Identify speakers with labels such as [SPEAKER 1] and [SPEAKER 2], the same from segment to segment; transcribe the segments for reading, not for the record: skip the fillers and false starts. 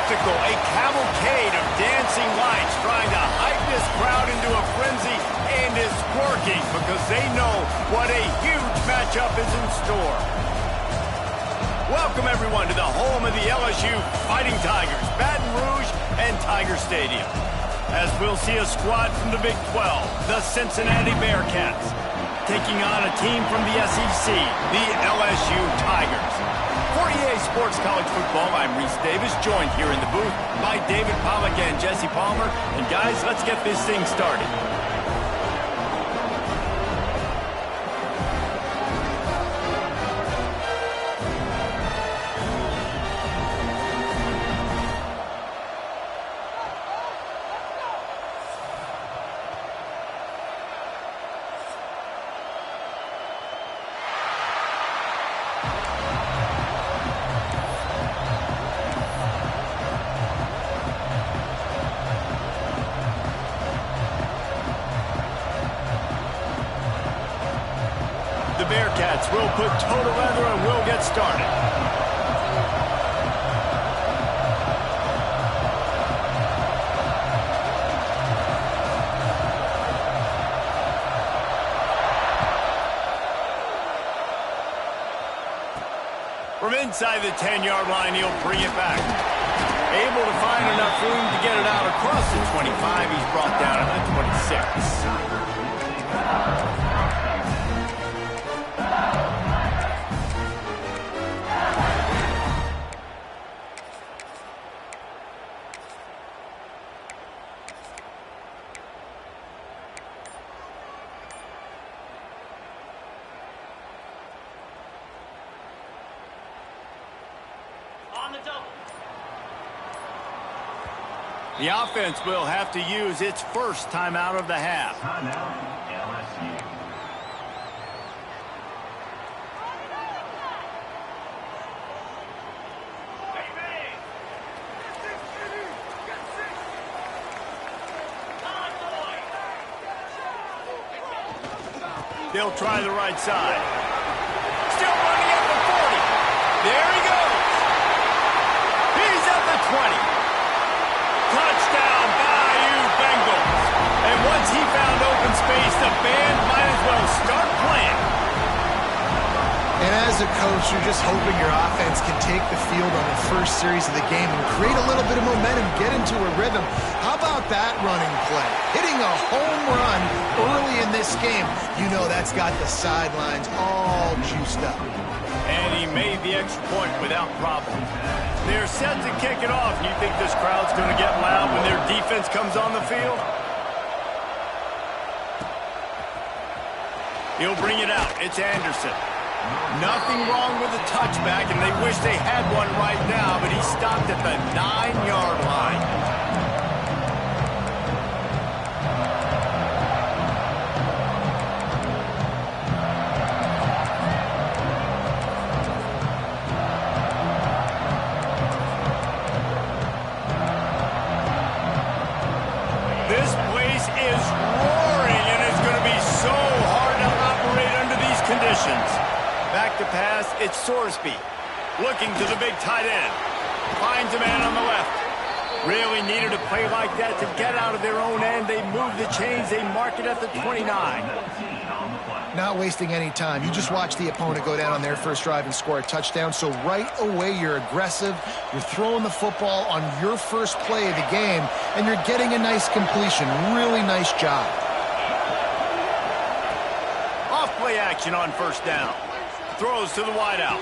[SPEAKER 1] spectacle, a cavalcade of dancing lights trying to hype this crowd into a frenzy, and is working because they know what a huge matchup is in store. Welcome, everyone, to the home of the LSU Fighting Tigers, Baton Rouge and Tiger Stadium. As we'll see a squad from the Big 12, the Cincinnati Bearcats, taking on a team from the SEC, the LSU Tigers. For EA Sports College Football, I'm Reese Davis, joined here in the booth by David Pollack and Jesse Palmer. And guys, let's get this thing started. The Bearcats will put total leather and we'll get started. From inside the 10-yard line, he'll bring it back. Able to find enough room to get it out across the 25. He's brought down at the 26. The offense will have to use its first timeout of the half. They'll try the right side. Still running at the 40. There he goes. He's at the 20. Touchdown, Bayou Bengals. And once he found open space, the band might as well start playing.
[SPEAKER 2] And as a coach, you're just hoping your offense can take the field on the first series of the game and create a little bit of momentum, get into a rhythm. How about that running play? Hitting a home run early in this game. You know that's got the sidelines all juiced up.
[SPEAKER 1] And he made the extra point without problem. They're set to kick it off. You think this crowd's going to get loud when their defense comes on the field? He'll bring it out. It's Anderson. Nothing wrong with the touchback, and they wish they had one right now, but he stopped at the 9-yard line. This place is roaring, and it's going to be so hard to operate under these conditions. Back to pass, it's Sorsby. Looking to the big tight end. Finds a man on the left. Really needed a play like that to get out of their own end. They move the chains. They mark it at the 29.
[SPEAKER 2] Not wasting any time. You just watch the opponent go down on their first drive and score a touchdown. So right away, you're aggressive. You're throwing the football on your first play of the game, and you're getting a nice completion. Really nice job.
[SPEAKER 1] Off play action on first down. Throws to the wideout.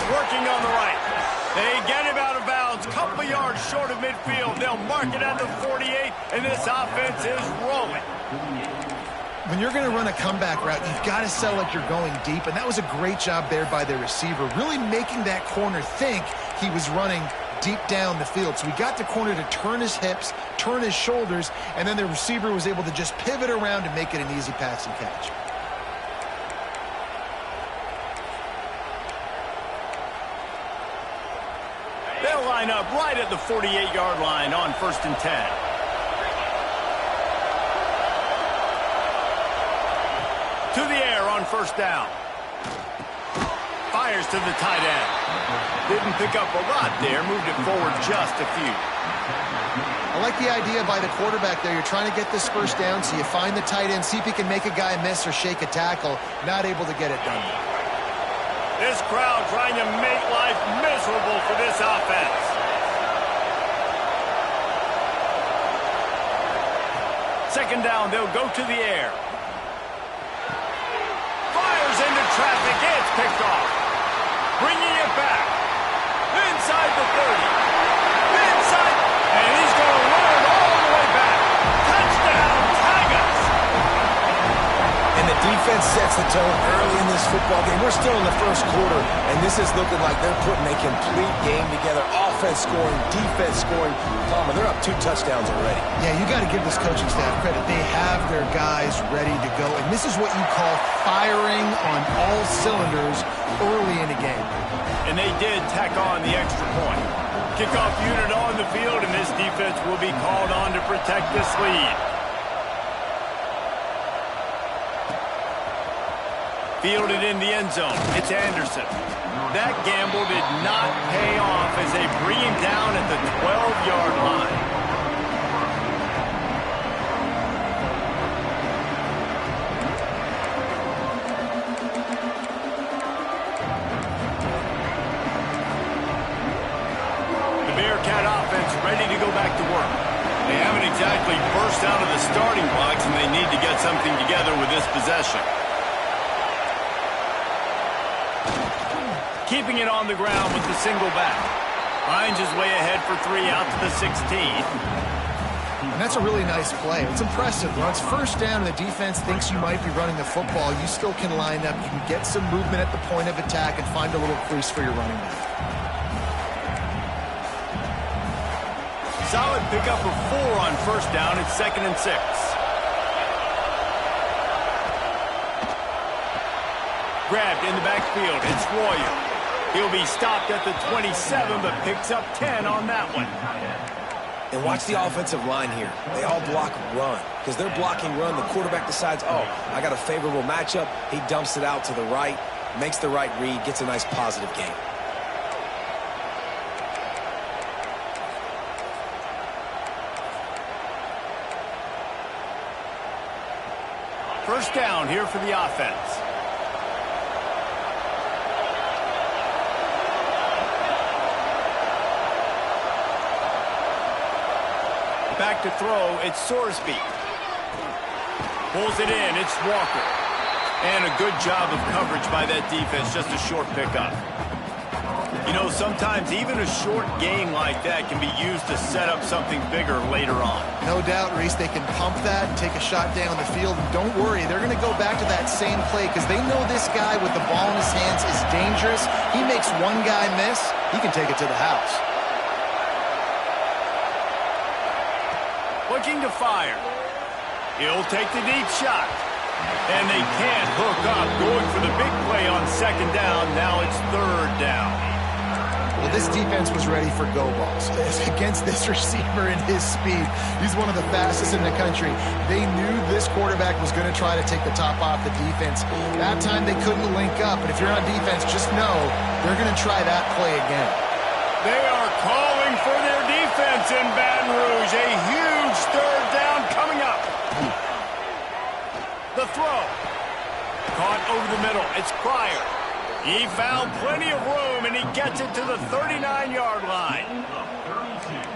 [SPEAKER 1] Working on the right. They get him out of bounds. Couple of yards short of midfield. They'll mark it at the 48, and this offense is rolling.
[SPEAKER 2] When you're going to run a comeback route, you've got to sell like you're going deep, and that was a great job there by the receiver, really making that corner think he was running deep down the field. So he got the corner to turn his hips, turn his shoulders, and then the receiver was able to just pivot around and make it an easy pass and catch.
[SPEAKER 1] They'll line up right at the 48-yard line on 1st and 10. To the air on first down. Fires fires to the tight end. Didn't pick up a lot there, moved it forward just a few.
[SPEAKER 2] I like the idea by the quarterback there. You're trying to get this first down, so you find the tight end, see if he can make a guy miss or shake a tackle. Not able to get it done.
[SPEAKER 1] This crowd trying to make life miserable for this offense. Second down, they'll go to the air. Fires into traffic, it's picked off. Bringing it back. Inside the 30. Inside, and he's going to run it all the way back. Touchdown, Tigers!
[SPEAKER 3] And the defense sets the tone early in this football game. We're still in the first quarter, and this is looking like they're putting a complete game together. Offense scoring, defense scoring. Palmer, they're up 2 touchdowns already.
[SPEAKER 2] Yeah, you got to give this coaching staff credit. They have their guys ready to go, and this is what you call firing on all cylinders early in a game.
[SPEAKER 1] And they did tack on the extra point. Kickoff unit on the field, and this defense will be called on to protect this lead. Fielded in the end zone. It's Anderson. That gamble did not pay off as they bring him down at the 12-yard line. The Bearcat offense ready to go back to work. They haven't exactly burst out of the starting blocks, and they need to get something together with this possession. Keeping it on the ground with the single back. Finds his way ahead for 3 out to the 16.
[SPEAKER 2] And that's a really nice play. It's impressive. When it's first down and the defense thinks you might be running the football, you still can line up. You can get some movement at the point of attack and find a little crease for your running back.
[SPEAKER 1] Solid pickup of 4 on first down. It's 2nd and 6. Grabbed in the backfield. It's Royer. He'll be stopped at the 27, but picks up 10 on that one.
[SPEAKER 3] And watch the offensive line here. They all block run. Because they're blocking run, the quarterback decides, oh, I got a favorable matchup. He dumps it out to the right, makes the right read, gets a nice positive gain.
[SPEAKER 1] First down here for the offense. Back to throw, it's Sorsby. Pulls it in, it's Walker. And a good job of coverage by that defense, just a short pickup. You know, sometimes even a short gain like that can be used to set up something bigger later on.
[SPEAKER 2] No doubt, Reese, they can pump that, take a shot down the field. And don't worry, they're going to go back to that same play because they know this guy with the ball in his hands is dangerous. He makes one guy miss, he can take it to the house.
[SPEAKER 1] Looking to fire. He'll take the deep shot. And they can't hook up. Going for the big play on 2nd down. Now it's 3rd down.
[SPEAKER 2] Well, this defense was ready for go balls. Against this receiver and his speed, he's one of the fastest in the country. They knew this quarterback was going to try to take the top off the defense. That time they couldn't link up. And if you're on defense, just know they're going to try that play again.
[SPEAKER 1] They are calling for their defense in Baton Rouge. A huge 3rd down coming up. The throw. Caught over the middle. It's Pryor. He found plenty of room, and he gets it to the 39-yard line.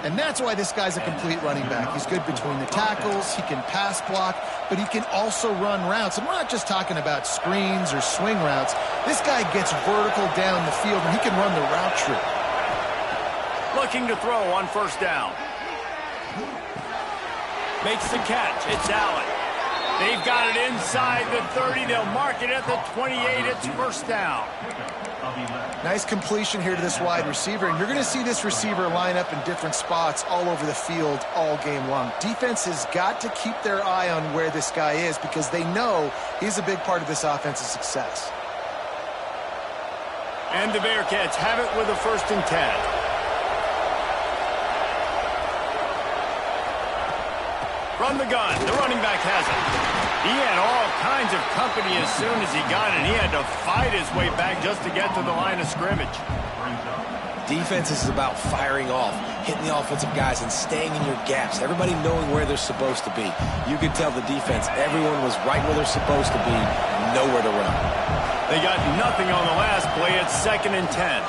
[SPEAKER 2] And that's why this guy's a complete running back. He's good between the tackles. He can pass block, but he can also run routes. And we're not just talking about screens or swing routes. This guy gets vertical down the field, and he can run the route tree.
[SPEAKER 1] Looking to throw on first down. Makes the catch. It's Allen. They've got it inside the 30. They'll mark it at the 28. It's first down.
[SPEAKER 2] Nice completion here to this wide receiver. And you're going to see this receiver line up in different spots all over the field all game long. Defense has got to keep their eye on where this guy is because they know he's a big part of this offense's success.
[SPEAKER 1] And the Bearcats have it with a 1st and 10. From the gun, the running back has it. He had all kinds of company as soon as he got it. He had to fight his way back just to get to the line of scrimmage.
[SPEAKER 3] Defense is about firing off, hitting the offensive guys, and staying in your gaps. Everybody knowing where they're supposed to be. You could tell the defense, everyone was right where they're supposed to be, nowhere to run.
[SPEAKER 1] They got nothing on the last play. It's 2nd and 10.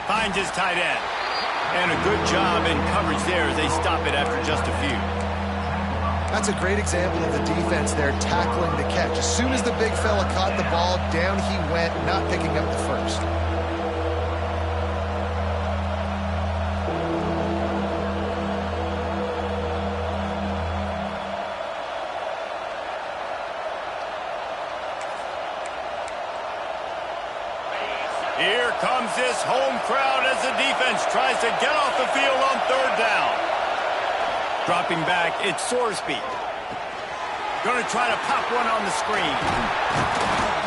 [SPEAKER 1] Finds his tight end. And a good job in coverage there as they stop it after just a few.
[SPEAKER 2] That's a great example of the defense there tackling the catch. As soon as the big fella caught the ball, down he went, not picking up the first.
[SPEAKER 1] Here comes this home crowd as the defense tries to get off the field on 3rd down. Dropping back, it's Sorsby. Going to try to pop one on the screen.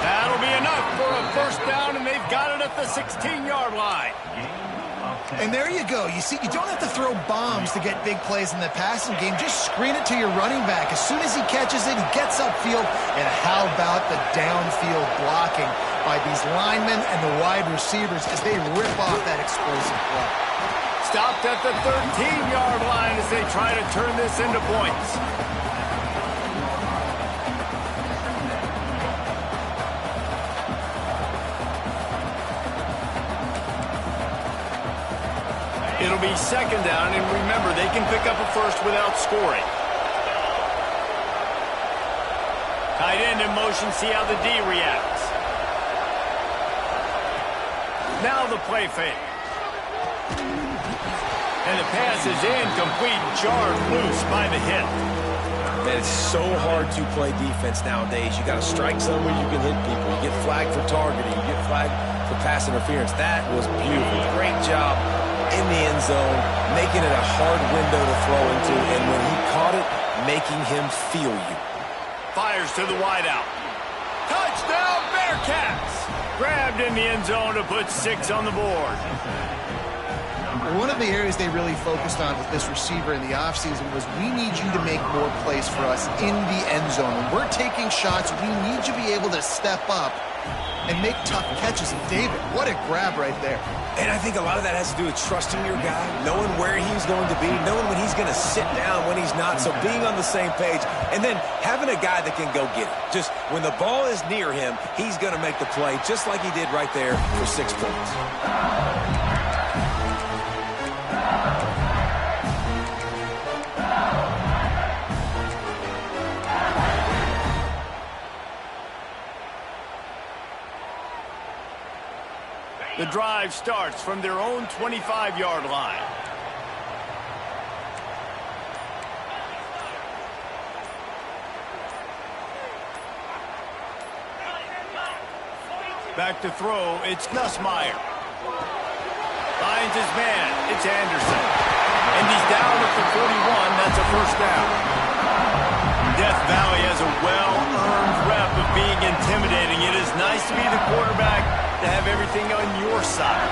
[SPEAKER 1] That'll be enough for a 1st down, and they've got it at the 16-yard line.
[SPEAKER 2] And there you go. You see, you don't have to throw bombs to get big plays in the passing game. Just screen it to your running back. As soon as he catches it, he gets upfield. And how about the downfield blocking by these linemen and the wide receivers as they rip off that explosive play.
[SPEAKER 1] Stopped at the 13-yard line as they try to turn this into points. It'll be 2nd down, and remember, they can pick up a first without scoring. Tight end in motion, see how the D reacts. Now the play fake. And the pass is incomplete, jarred loose by the hit.
[SPEAKER 3] Man, it's so hard to play defense nowadays. You got to strike somewhere you can hit people. You get flagged for targeting. You get flagged for pass interference. That was beautiful. Great job in the end zone, making it a hard window to throw into, and when he caught it, making him feel you.
[SPEAKER 1] Fires to the wideout. Touchdown, Bearcats! Grabbed in the end zone to put 6 on the board.
[SPEAKER 2] One of the areas they really focused on with this receiver in the offseason was we need you to make more plays for us in the end zone. When we're taking shots, we need you to be able to step up and make tough catches. And David, what a grab right there.
[SPEAKER 3] And I think a lot of that has to do with trusting your guy, knowing where he's going to be, knowing when he's going to sit down, when he's not, so being on the same page, and then having a guy that can go get it. Just when the ball is near him, he's going to make the play, just like he did right there for 6 points.
[SPEAKER 1] The drive starts from their own 25-yard line. Back to throw, it's Nussmeier. Finds his man, it's Anderson. And he's down at the 41, that's a 1st down. Death Valley has a well-earned rep of being intimidating. It is nice to be the quarterback, to have everything on your side.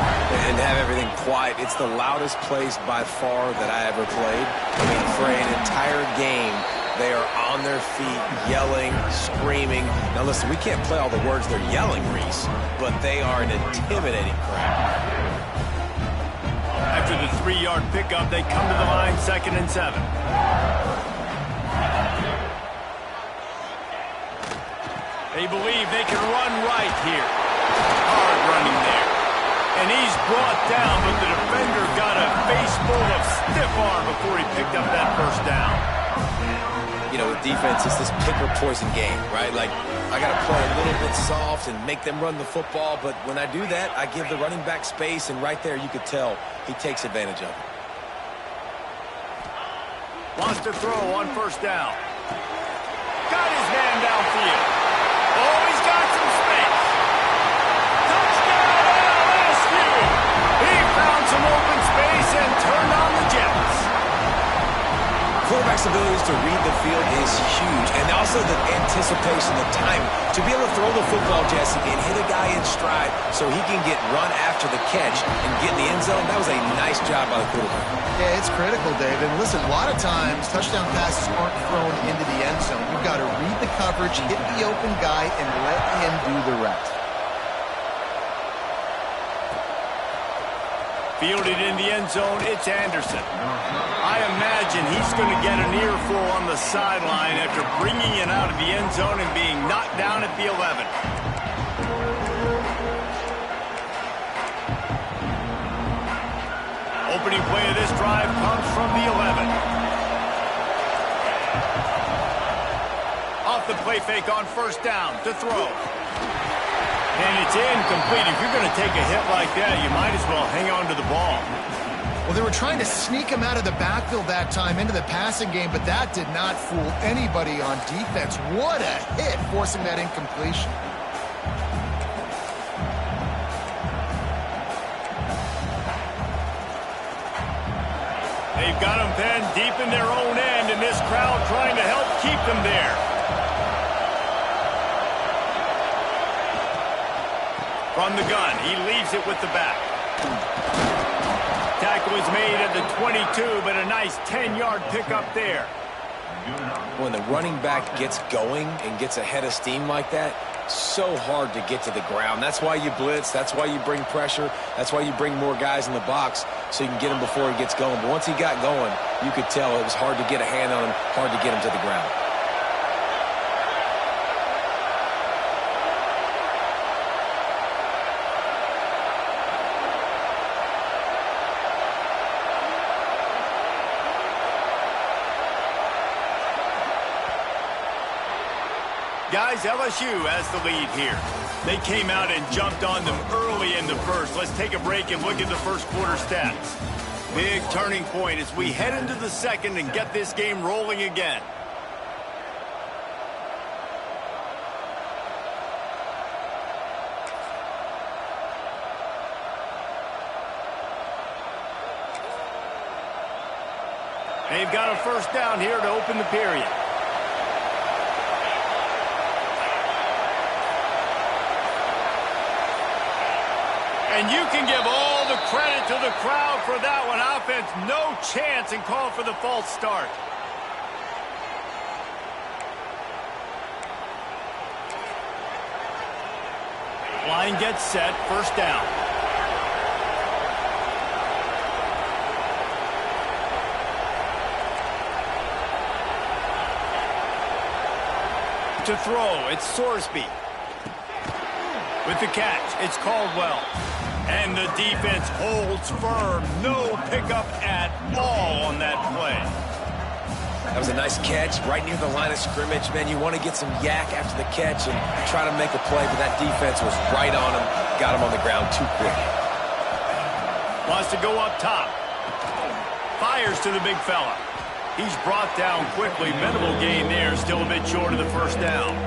[SPEAKER 3] And to have everything quiet. It's the loudest place by far that I ever played. I mean, for an entire game, they are on their feet, yelling, screaming. Now listen, we can't play all the words they're yelling, Reese, but they are an intimidating crowd.
[SPEAKER 1] After the 3-yard pickup, they come to the line, 2nd and 7. They believe they can run right here. Hard running there. And he's brought down, but the defender got a face full of stiff arm before he picked up that 1st down.
[SPEAKER 3] You know, with defense, it's this pick or poison game, right? Like, I got to play a little bit soft and make them run the football, but when I do that, I give the running back space, and right there you could tell he takes advantage of it.
[SPEAKER 1] Wants to throw on 1st down. Got his man downfield. Oh, he's got some space. Touchdown, LSU! He found some open space and turned on the Jets.
[SPEAKER 3] Quarterback's ability to read the field is huge. And also the anticipation, the time to be able to throw the football, Jesse, and hit a guy in stride so he can get run after the catch and get in the end zone. That was a nice job by the quarterback.
[SPEAKER 2] Yeah, it's critical, Dave. And listen, a lot of times touchdown passes aren't thrown into the end zone. You've got to read the coverage, hit the open guy, and let him do the rest.
[SPEAKER 1] Fielded in the end zone, it's Anderson. I imagine he's going to get an earful on the sideline after bringing it out of the end zone and being knocked down at the 11. Opening play of this drive comes from the 11. Off the play fake on first down to throw. And it's incomplete. If you're going to take a hit like that, you might as well hang on to the ball.
[SPEAKER 2] Well, they were trying to sneak him out of the backfield that time into the passing game, but that did not fool anybody on defense. What a hit, forcing that incompletion.
[SPEAKER 1] They've got him pinned deep in their own end, and this crowd trying to help keep them there. From the gun, he leaves it with the back. Tackle is made at the 22, but a nice 10-yard pickup there.
[SPEAKER 3] When the running back gets going and gets ahead of steam like that, so hard to get to the ground. That's why you blitz. That's why you bring pressure. That's why you bring more guys in the box so you can get him before he gets going. But once he got going, you could tell it was hard to get a hand on him, hard to get him to the ground.
[SPEAKER 1] Guys, LSU has the lead here. They came out and jumped on them early in the first. Let's take a break and look at the first quarter stats. Big turning point as we head into the second and get this game rolling again. They've got a first down here to open the period. And you can give all the credit to the crowd for that one. Offense, no chance, and call for the false start. Line gets set, first down. To throw, it's Sorsby. With the catch, it's Caldwell. And the defense holds firm. No pickup at all on that play.
[SPEAKER 3] That was a nice catch right near the line of scrimmage. Man, you want to get some yak after the catch and try to make a play, but that defense was right on him. Got him on the ground too quick.
[SPEAKER 1] Wants to go up top. Fires to the big fella. He's brought down quickly. Minimal gain there. Still a bit short of the first down.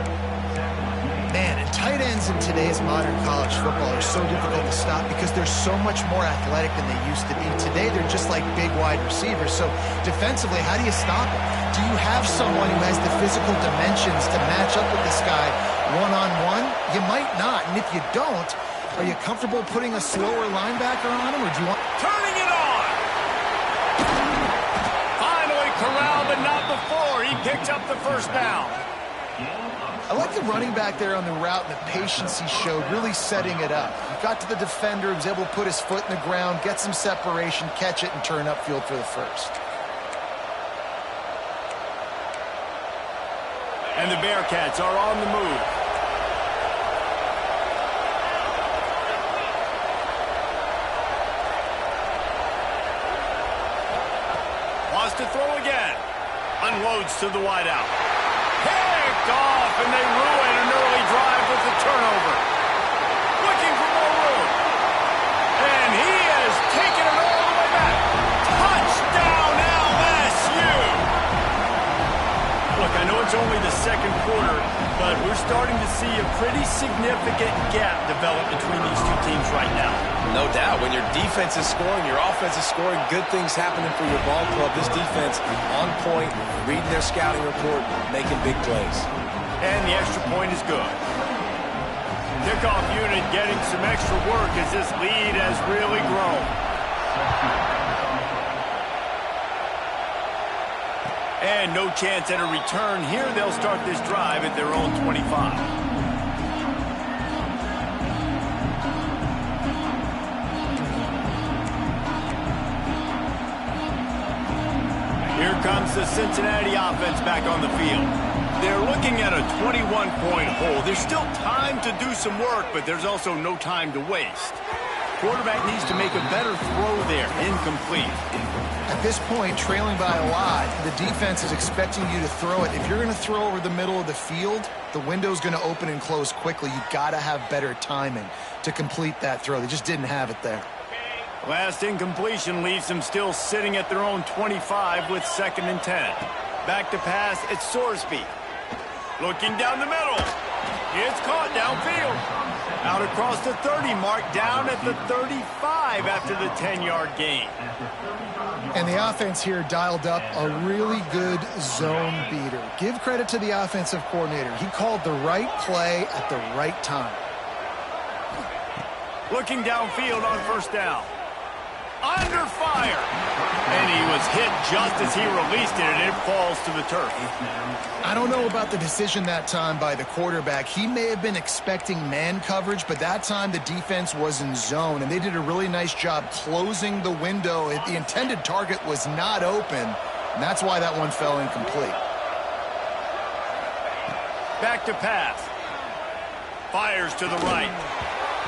[SPEAKER 2] Man, and tight ends in today's modern college football are so difficult to stop because they're so much more athletic than they used to be. Today, they're just like big wide receivers. So defensively, how do you stop them? Do you have someone who has the physical dimensions to match up with this guy one-on-one? You might not. And if you don't, are you comfortable putting a slower linebacker on him, or do you want...
[SPEAKER 1] Turning it on! Finally corralled, but not before. He picked up the first down.
[SPEAKER 2] I like the running back there on the route and the patience he showed, really setting it up. He got to the defender, was able to put his foot in the ground, get some separation, catch it, and turn upfield for the first.
[SPEAKER 1] And the Bearcats are on the move. Wants to throw again. Unloads to the wideout. Picked off, and they ruin an early drive with the turnover. Looking for more room. And he has taken it all the way back. Touchdown, LSU! Look, I know it's only the second quarter, but we're starting to see a pretty significant gap developed between these two teams right now.
[SPEAKER 3] No doubt. When your defense is scoring, your offense is scoring, good things happening for your ball club. This defense on point, reading their scouting report, making big plays.
[SPEAKER 1] And the extra point is good. Kickoff unit getting some extra work as this lead has really grown. And no chance at a return here. They'll start this drive at their own 25. Here comes the Cincinnati offense back on the field. They're looking at a 21-point hole. There's still time to do some work, but there's also no time to waste. Quarterback needs to make a better throw there. Incomplete.
[SPEAKER 2] At this point, trailing by a lot, the defense is expecting you to throw it. If you're going to throw over the middle of the field, the window's going to open and close quickly. You've got to have better timing to complete that throw. They just didn't have it there.
[SPEAKER 1] Last incompletion leaves them still sitting at their own 25 with 2nd and 10. Back to pass, it's Sorsby. Looking down the middle. It's caught downfield. Out across the 30 mark, down at the 35 after the 10-yard gain.
[SPEAKER 2] And the offense here dialed up a really good zone beater. Give credit to the offensive coordinator. He called the right play at the right time.
[SPEAKER 1] Looking downfield on 1st down. Under fire. And he was hit just as he released it, and it falls to the turf.
[SPEAKER 2] I don't know about the decision that time by the quarterback. He may have been expecting man coverage, but that time the defense was in zone, and they did a really nice job closing the window. The intended target was not open, and that's why that one fell incomplete.
[SPEAKER 1] Back to pass. Fires to the right.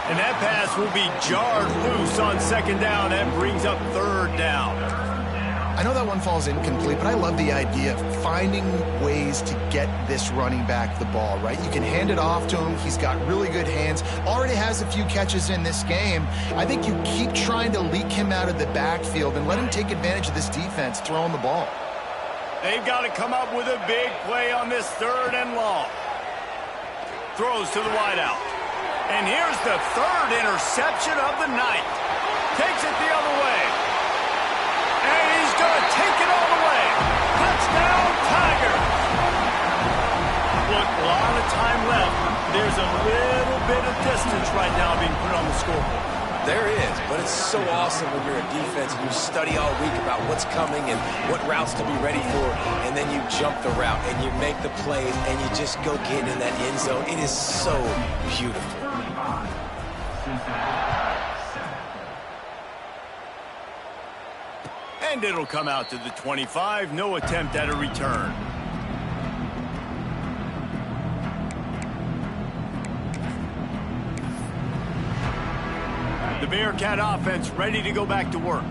[SPEAKER 1] And that pass will be jarred loose on 2nd down. That brings up 3rd down.
[SPEAKER 2] I know that one falls incomplete, but I love the idea of finding ways to get this running back the ball, right? You can hand it off to him. He's got really good hands. Already has a few catches in this game. I think you keep trying to leak him out of the backfield and let him take advantage of this defense throwing the ball.
[SPEAKER 1] They've got to come up with a big play on this 3rd and long. Throws to the wideout. And here's the 3rd interception of the night. Takes it the other way. And he's going to take it all the way. Touchdown, Tigers. Look, a lot of time left. There's a little bit of distance right now being put on the scoreboard.
[SPEAKER 3] There is, but it's so awesome when you're a defense and you study all week about what's coming and what routes to be ready for, and then you jump the route and you make the plays and you just go get in that end zone. It is so beautiful.
[SPEAKER 1] And it'll come out to the 25. No attempt at a return. The Bearcat offense ready to go back to work.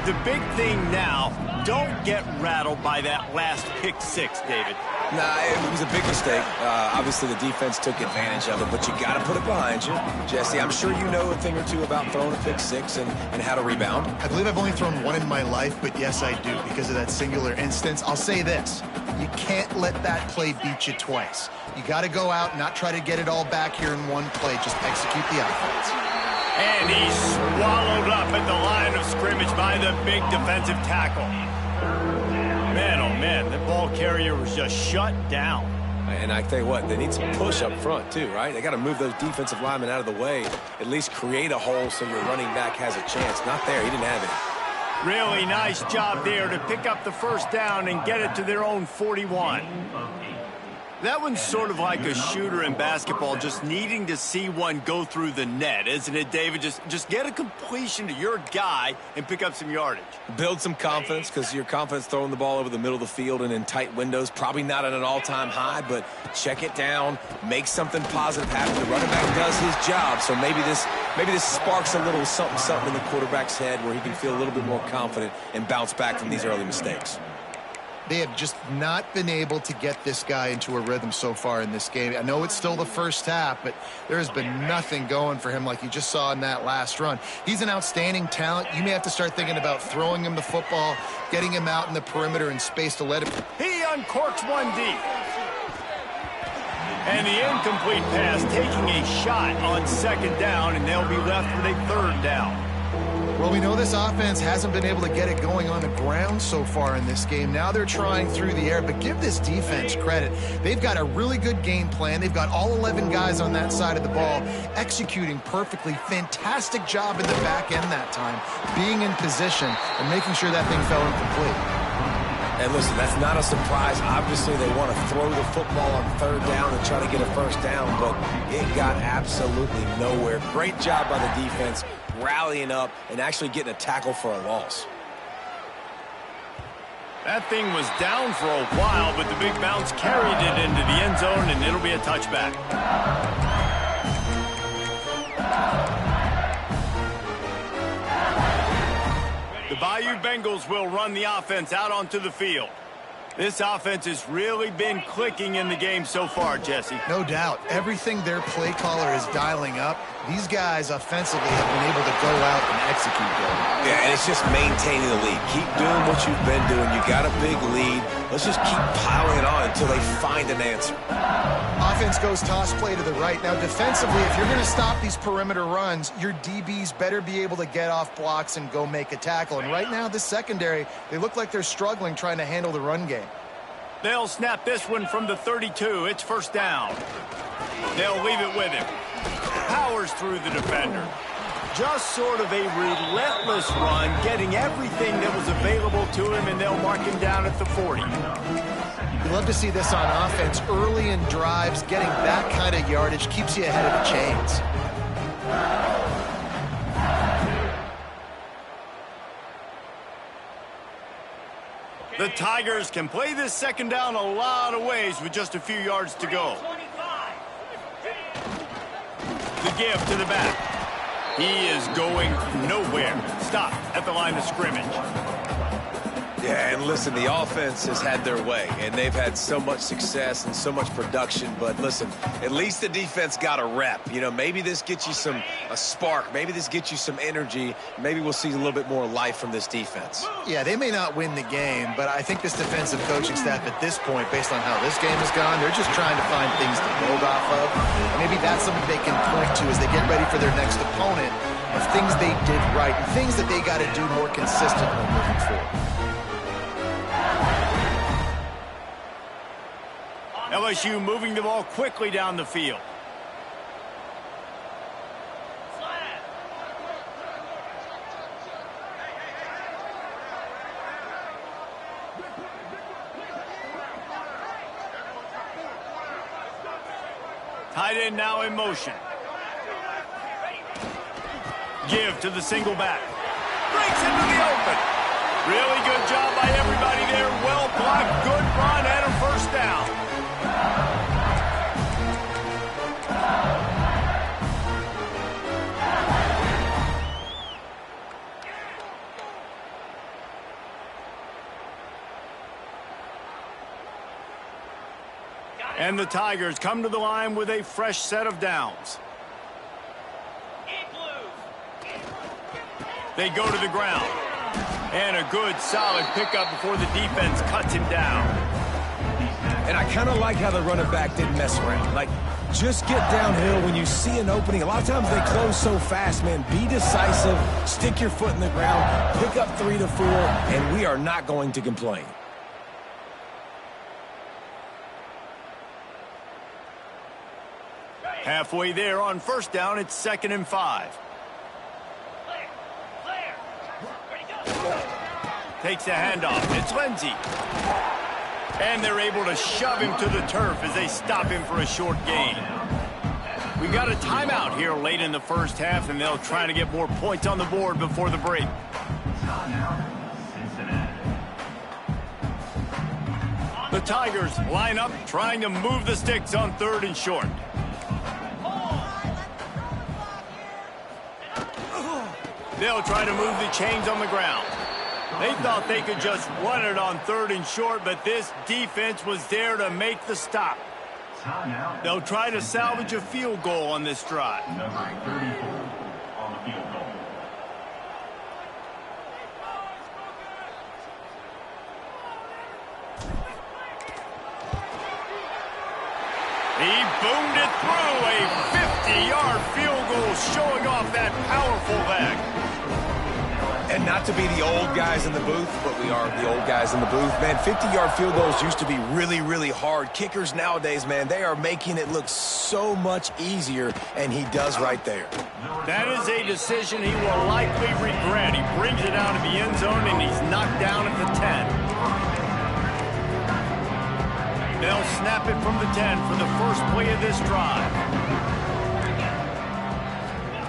[SPEAKER 1] The big thing now, don't get rattled by that last pick 6, David.
[SPEAKER 3] Nah, it was a big mistake. Obviously, the defense took advantage of it, but you got to put it behind you. Jesse, I'm sure you know a thing or two about throwing a pick 6 and how to rebound.
[SPEAKER 2] I believe I've only thrown one in my life, but yes, I do because of that singular instance. I'll say this. You can't let that play beat you twice. You got to go out and not try to get it all back here in one play. Just execute the offense.
[SPEAKER 1] And he's swallowed up at the line of scrimmage by the big defensive tackle. Man, oh man, the ball carrier was just shut down.
[SPEAKER 3] And I tell you what, they need some push up front too, right? They got to move those defensive linemen out of the way, at least create a hole so your running back has a chance. Not there, he didn't have it.
[SPEAKER 1] Really nice job there to pick up the 1st down and get it to their own 41. That one's sort of like a shooter in basketball, just needing to see one go through the net, isn't it, David? Just get a completion to your guy and pick up some yardage.
[SPEAKER 3] Build some confidence, because your confidence throwing the ball over the middle of the field and in tight windows, probably not at an all-time high, but check it down, make something positive happen. The running back does his job, so maybe this sparks a little something in the quarterback's head where he can feel a little bit more confident and bounce back from these early mistakes.
[SPEAKER 2] They have just not been able to get this guy into a rhythm so far in this game. I know it's still the first half, but there has been nothing going for him like you just saw in that last run. He's an outstanding talent. You may have to start thinking about throwing him the football, getting him out in the perimeter in space to let him.
[SPEAKER 1] He uncorks one deep. And the incomplete pass taking a shot on second down, and they'll be left with a third down.
[SPEAKER 2] Well, we know this offense hasn't been able to get it going on the ground so far in this game. Now they're trying through the air, but give this defense credit. They've got a really good game plan. They've got all 11 guys on that side of the ball executing perfectly. Fantastic job in the back end that time, being in position and making sure that thing fell incomplete.
[SPEAKER 3] And listen, that's not a surprise. Obviously, they want to throw the football on third down and try to get a first down, but it got absolutely nowhere. Great job by the defense, rallying up and actually getting a tackle for a loss.
[SPEAKER 1] That thing was down for a while, but the big bounce carried it into the end zone, and it'll be a touchback. The Bayou Bengals will run the offense out onto the field. This offense has really been clicking in the game so far, Jesse.
[SPEAKER 2] No doubt. Everything their play caller is dialing up, these guys offensively have been able to go out and execute there.
[SPEAKER 3] Yeah, and it's just maintaining the lead. Keep doing what you've been doing. You got a big lead. Let's just keep piling it on until they find an answer.
[SPEAKER 2] Offense goes toss play to the right. Now, defensively, if you're going to stop these perimeter runs, your DBs better be able to get off blocks and go make a tackle. And right now, this secondary, they look like they're struggling trying to handle the run game.
[SPEAKER 1] They'll snap this one from the 32. It's first down. They'll leave it with him. Powers through the defender. Just sort of a relentless run, getting everything that was available to him, and they'll mark him down at the 40.
[SPEAKER 2] You love to see this on offense. Early in drives, getting that kind of yardage keeps you ahead of the chains.
[SPEAKER 1] The Tigers can play this second down a lot of ways with just a few yards to go. The give to the back. He is going nowhere. Stop at the line of scrimmage.
[SPEAKER 3] Yeah, and listen, the offense has had their way, and they've had so much success and so much production. But listen, at least the defense got a rep. You know, maybe this gets you a spark. Maybe this gets you some energy. Maybe we'll see a little bit more life from this defense.
[SPEAKER 2] Yeah, they may not win the game, but I think this defensive coaching staff at this point, based on how this game has gone, they're just trying to find things to build off of. And maybe that's something they can point to as they get ready for their next opponent of things they did right and things that they got to do more consistently moving forward.
[SPEAKER 1] LSU moving the ball quickly down the field. Tight end now in motion. Give to the single back. Breaks into the open. Really good job by everybody there. Well blocked, good run, and a first down. And the Tigers come to the line with a fresh set of downs. They go to the ground. And a good, solid pickup before the defense cuts him down.
[SPEAKER 3] And I kind of like how the running back didn't mess around. Like, just get downhill when you see an opening. A lot of times they close so fast, man. Be decisive, stick your foot in the ground, pick up 3 to 4, and we are not going to complain.
[SPEAKER 1] Halfway there on first down, it's 2nd and 5. Takes a handoff. It's Lindsey. And they're able to shove him to the turf as they stop him for a short gain. We got a timeout here late in the first half, and they'll try to get more points on the board before the break. The Tigers line up, trying to move the sticks on 3rd and short. They'll try to move the chains on the ground. They thought they could just run it on 3rd and short, but this defense was there to make the stop. They'll try to salvage a field goal on this drive.
[SPEAKER 4] Number 34 on the field goal.
[SPEAKER 1] He boomed it through. A 50-yard field goal showing off that powerful leg.
[SPEAKER 3] And not to be the old guys in the booth, but we are the old guys in the booth. Man, 50-yard field goals used to be really, really hard. Kickers nowadays, man, they are making it look so much easier, and he does right there.
[SPEAKER 1] That is a decision he will likely regret. He brings it out of the end zone, and he's knocked down at the 10. They'll snap it from the 10 for the first play of this drive.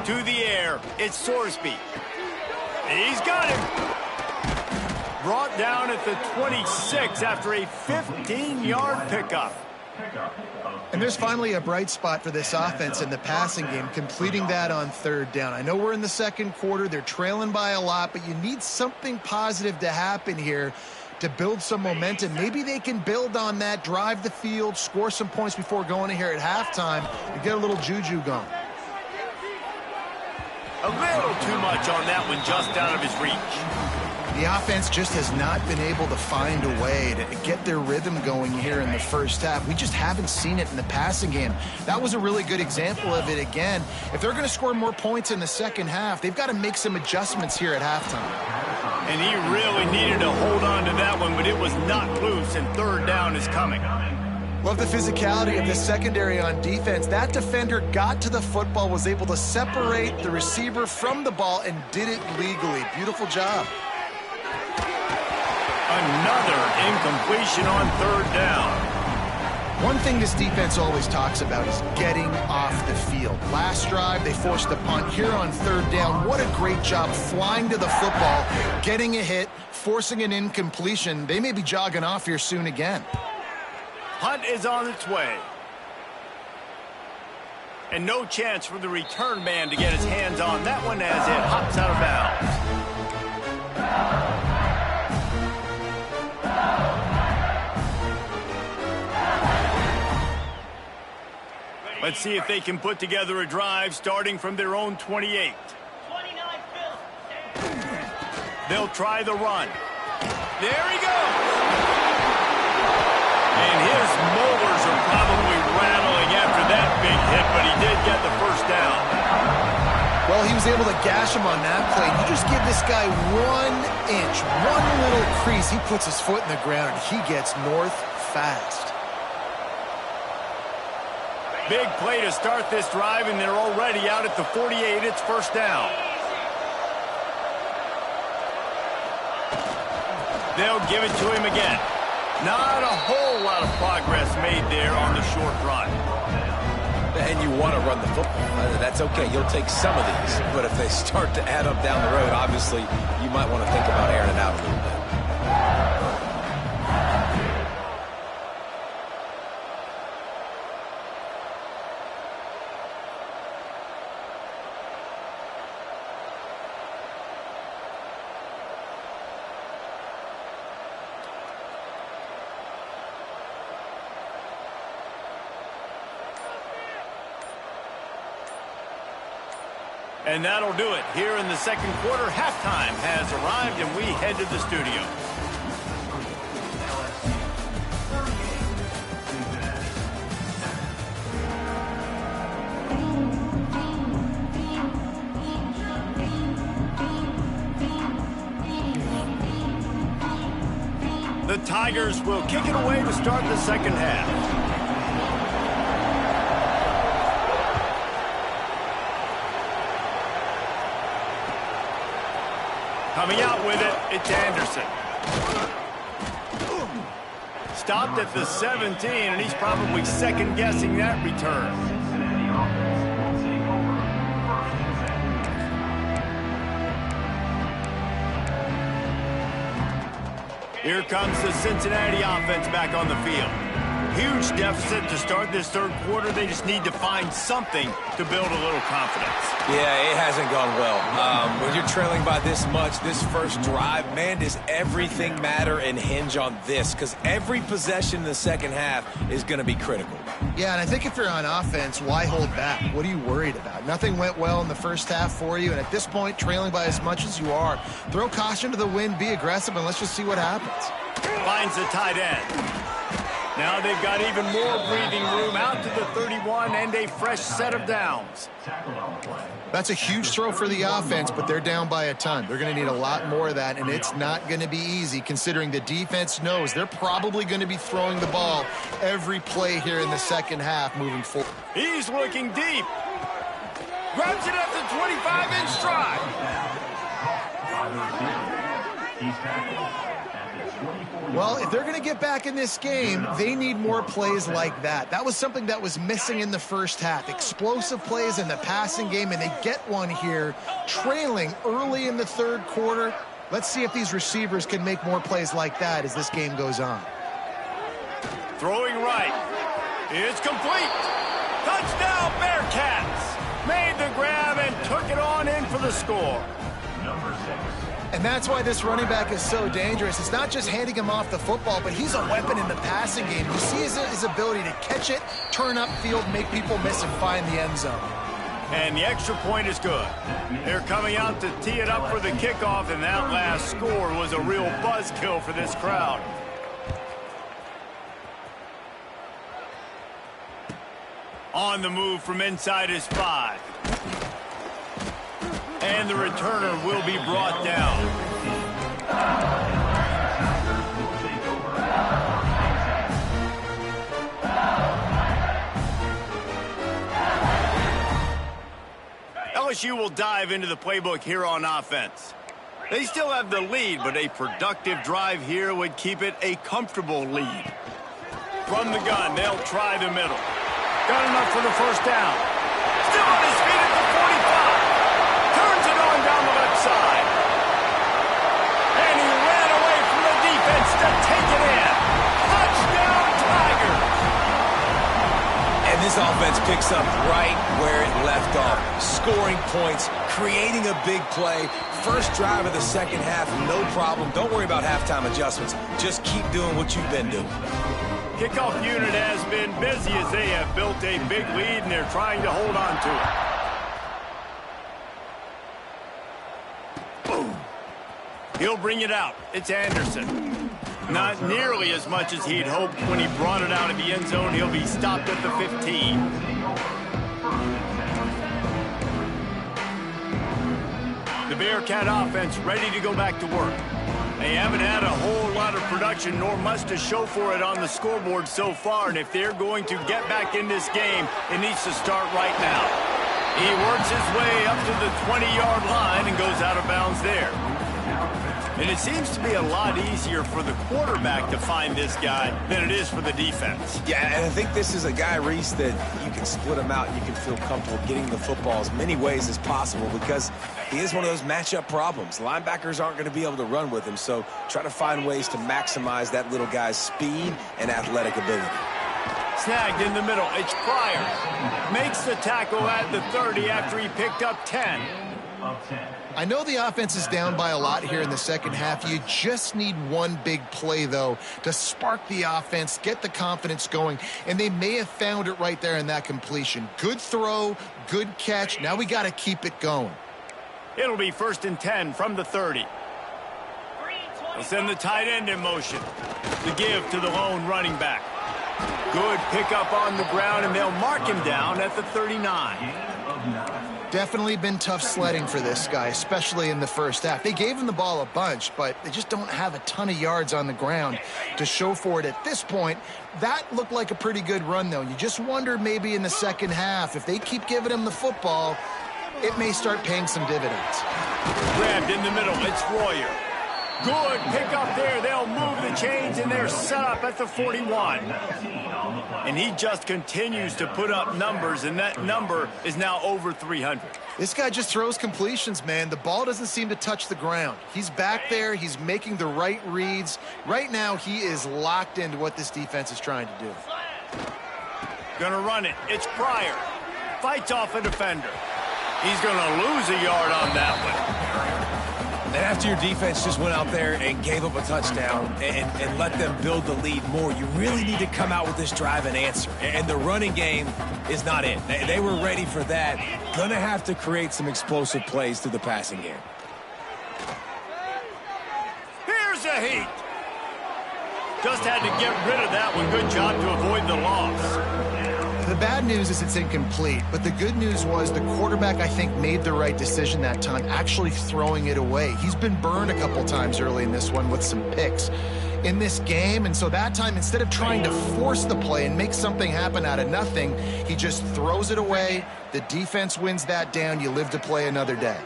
[SPEAKER 1] To the air, it's Sorsby. He's got him. Brought down at the 26 after a 15-yard pickup.
[SPEAKER 2] And there's finally a bright spot for this offense in the passing game, completing that on third down. I know we're in the second quarter. They're trailing by a lot, but you need something positive to happen here to build some momentum. Maybe they can build on that, drive the field, score some points before going in here at halftime, and get a little juju going.
[SPEAKER 1] A little too much on that one, just out of his reach.
[SPEAKER 2] The offense just has not been able to find a way to get their rhythm going here in the first half. We just haven't seen it in the passing game. That was a really good example of it again. If they're going to score more points in the second half, they've got to make some adjustments here at halftime.
[SPEAKER 1] And he really needed to hold on to that one, but it was not loose, and third down is coming.
[SPEAKER 2] Love the physicality of the secondary on defense. That defender got to the football, was able to separate the receiver from the ball, and did it legally. Beautiful job.
[SPEAKER 1] Another incompletion on third down.
[SPEAKER 2] One thing this defense always talks about is getting off the field. Last drive, they forced the punt. Here on third down, what a great job flying to the football, getting a hit, forcing an incompletion. They may be jogging off here soon again.
[SPEAKER 1] Punt is on its way. And no chance for the return man to get his hands on that one as it hops out of bounds. Let's see if they can put together a drive starting from their own 28. They'll try the run. There he goes. And his molars are probably rattling after that big hit, but he did get the first down.
[SPEAKER 2] Well, he was able to gash him on that play. You just give this guy 1 inch, one little crease, he puts his foot in the ground, and he gets north fast.
[SPEAKER 1] Big play to start this drive, and they're already out at the 48. It's first down. They'll give it to him again. Not a whole lot of progress made there on the short run.
[SPEAKER 3] And you want to run the football. That's okay. You'll take some of these. But if they start to add up down the road, obviously, you might want to think about airing it out a little bit.
[SPEAKER 1] And that'll do it. Here in the second quarter, halftime has arrived, and we head to the studio. The Tigers will kick it away to start the second half. Coming out with it, it's Anderson. Stopped at the 17, and he's probably second-guessing that return. Here comes the Cincinnati offense back on the field. Huge deficit to start this third quarter. They just need to find something to build a little confidence.
[SPEAKER 3] Yeah, it hasn't gone well. When you're trailing by this much, this first drive, man, does everything matter and hinge on this? Because every possession in the second half is going to be critical.
[SPEAKER 2] Yeah, and I think if you're on offense, why hold back? What are you worried about? Nothing went well in the first half for you, and at this point, trailing by as much as you are, throw caution to the wind, be aggressive, and let's just see what happens.
[SPEAKER 1] Finds the tight end. Now they've got even more breathing room out to the 31 and a fresh set of downs.
[SPEAKER 2] That's a huge throw for the offense, but they're down by a ton. They're going to need a lot more of that, and it's not going to be easy considering the defense knows they're probably going to be throwing the ball every play here in the second half moving forward.
[SPEAKER 1] He's looking deep. Grabs it at the 25-inch stride.
[SPEAKER 2] Well, if they're going to get back in this game, they need more plays like that. That was something that was missing in the first half. Explosive plays in the passing game, and they get one here, trailing early in the third quarter. Let's see if these receivers can make more plays like that as this game goes on.
[SPEAKER 1] Throwing right. It's complete. Touchdown, Bearcats. Made the grab and took it on in for the score.
[SPEAKER 2] And that's why this running back is so dangerous. It's not just handing him off the football, but he's a weapon in the passing game. You see his ability to catch it, turn upfield, make people miss, and find the end zone.
[SPEAKER 1] And the extra point is good. They're coming out to tee it up for the kickoff, and that last score was a real buzzkill for this crowd. On the move from inside his 5. And the returner will be brought down. LSU will dive into the playbook here on offense. They still have the lead, but a productive drive here would keep it a comfortable lead. From the gun, they'll try the middle. Got enough for the first down. Still on his feet at the 45. Turns it on down the left side. And he ran away from the defense to take it in. Touchdown, Tigers.
[SPEAKER 3] And this offense picks up right where it left off. Scoring points, creating a big play. First drive of the second half, no problem. Don't worry about halftime adjustments. Just keep doing what you've been doing.
[SPEAKER 1] Kickoff unit has been busy as they have built a big lead, and they're trying to hold on to it. Boom. He'll bring it out. It's Anderson. Not nearly as much as he'd hoped when he brought it out of the end zone. He'll be stopped at the 15. The Bearcat offense ready to go back to work. They haven't had a whole lot of production, nor much to show for it on the scoreboard so far. And if they're going to get back in this game, it needs to start right now. He works his way up to the 20-yard line and goes out of bounds there. And it seems to be a lot easier for the quarterback to find this guy than it is for the defense.
[SPEAKER 3] Yeah, and I think this is a guy, Reese, that you can split him out and you can feel comfortable getting the football as many ways as possible because he is one of those matchup problems. Linebackers aren't going to be able to run with him, so try to find ways to maximize that little guy's speed and athletic ability.
[SPEAKER 1] Snagged in the middle. It's Pryor. Makes the tackle at the 30 after he picked up 10.
[SPEAKER 2] I know the offense is down by a lot here in the second half. You just need one big play, though, to spark the offense, get the confidence going, and they may have found it right there in that completion. Good throw, good catch. Now we got to keep it going.
[SPEAKER 1] It'll be 1st and 10 from the 30. They'll send the tight end in motion. The give to the lone running back. Good pickup on the ground, and they'll mark him down at the 39.
[SPEAKER 2] Definitely been tough sledding for this guy, especially in the first half. They gave him the ball a bunch, but they just don't have a ton of yards on the ground to show for it at this point. That looked like a pretty good run, though. You just wonder maybe in the second half, if they keep giving him the football, it may start paying some dividends.
[SPEAKER 1] Grabbed in the middle. It's Royer. Good pickup there. They'll move the chains, and they're set up at the 41. And he just continues to put up numbers, and that number is now over 300.
[SPEAKER 2] This guy just throws completions, man. The ball doesn't seem to touch the ground. He's back there. He's making the right reads. Right now, he is locked into what this defense is trying to do.
[SPEAKER 1] Gonna run it. It's Pryor. Fights off a defender. He's gonna lose a yard on that one.
[SPEAKER 3] And after your defense just went out there and gave up a touchdown and let them build the lead more, you really need to come out with this drive and answer. And the running game is not it. They were ready for that. Gonna have to create some explosive plays through the passing game.
[SPEAKER 1] Here's a heat. Just had to get rid of that one. Good job to avoid the loss.
[SPEAKER 2] The bad news is it's incomplete, but the good news was the quarterback, I think, made the right decision that time, actually throwing it away. He's been burned a couple times early in this one with some picks in this game, and so that time, instead of trying to force the play and make something happen out of nothing, he just throws it away. The defense wins that down. You live to play another day.